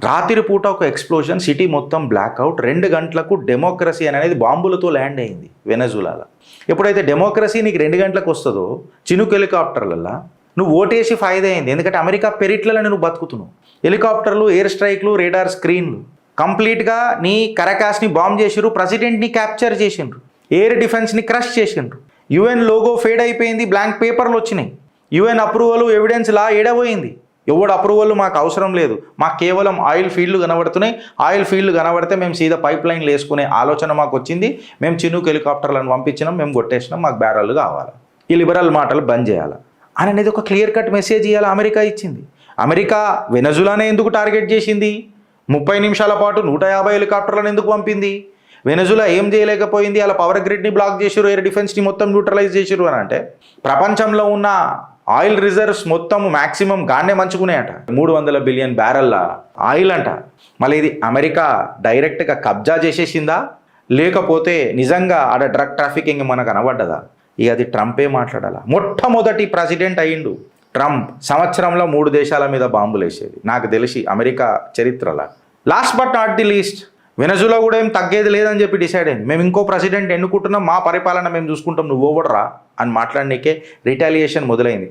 రాత్రి పూట ఒక ఎక్స్ప్లోజన్, సిటీ మొత్తం బ్లాక్అవుట్. 2 గంటలకు డెమోక్రసీ అనేది బాంబులతో ల్యాండ్ అయింది వెనజులాలో. ఎప్పుడైతే డెమోక్రసీ నీకు 2 గంటలకు వస్తుందో చినుకు హెలికాప్టర్లలో నువ్వు ఓటేసి ఫాయిదా అయింది. ఎందుకంటే అమెరికా పెరిట్లలో నువ్వు బతుకుతున్నావు. హెలికాప్టర్లు, ఎయిర్ స్ట్రైక్లు, రేడార్ స్క్రీన్లు కంప్లీట్గా నీ కరకాస్ని బాంబ్ చేసిర్రు, ప్రెసిడెంట్ని క్యాప్చర్ చేసిండ్రు, ఎయిర్ డిఫెన్స్ని క్రష్ చేసిండ్రు. యుఎన్ లోగో ఫేడ్ అయిపోయింది, బ్లాంక్ పేపర్లు వచ్చినాయి. యుఎన్ అప్రూవల్, ఎవిడెన్స్ లా ఏడబోయింది. ఎవడు అప్రూవల్ మాకు అవసరం లేదు, మాకు కేవలం ఆయిల్ ఫీల్డ్లు కనబడుతున్నాయి. ఆయిల్ ఫీల్డ్లు కనబడితే మేము సీదా పైప్ లైన్లు వేసుకునే ఆలోచన మాకు వచ్చింది. మేము చినుకు హెలికాప్టర్లను పంపించినాం, మేము కొట్టేసినాం, మాకు బ్యారర్లు కావాలి. ఈ లిబరల్ మాటలు బంద్ చేయాలి అనేది ఒక క్లియర్ కట్ మెసేజ్ ఇవ్వాలి అమెరికా ఇచ్చింది. అమెరికా వెనజులానే ఎందుకు టార్గెట్ చేసింది? 30 నిమిషాల పాటు 150 హెలికాప్టర్లను ఎందుకు పంపింది? వెనజులా ఏం చేయలేకపోయింది? అలా పవర్ గ్రిడ్ని బ్లాక్ చేసిరు, ఎయిర్ డిఫెన్స్ని మొత్తం న్యూట్రలైజ్ చేసిరు అని అంటే ప్రపంచంలో ఉన్న ఆయిల్ రిజర్వ్స్ మొత్తం మ్యాక్సిమం గానే మంచుకున్నాయట. 300 బిలియన్ బ్యారెల్ల ఆయిల్ అంట. మళ్ళీ ఇది అమెరికా డైరెక్ట్గా కబ్జా చేసేసిందా, లేకపోతే నిజంగా ఆడ డ్రగ్ ట్రాఫికింగ్ మనకు కనబడ్డదా? ఇక అది ట్రంపే మాట్లాడాలా. మొట్టమొదటి ప్రెసిడెంట్ అయ్యిండు ట్రంప్. సంవత్సరంలో 3 దేశాల మీద బాంబులు వేసేది నాకు తెలిసి అమెరికా చరిత్రలో. Last but not the least, Venezuela కూడా ఏం తగ్గేది లేదని చెప్పి డిసైడ్ అయింది. మేము ఇంకో ప్రెసిడెంట్ ఎన్నుకుంటున్నాం, మా పరిపాలన మేము చూసుకుంటాం, నువ్వు ఓవడరా అని మాట్లాడనీకే రిటాలియేషన్ మొదలైంది.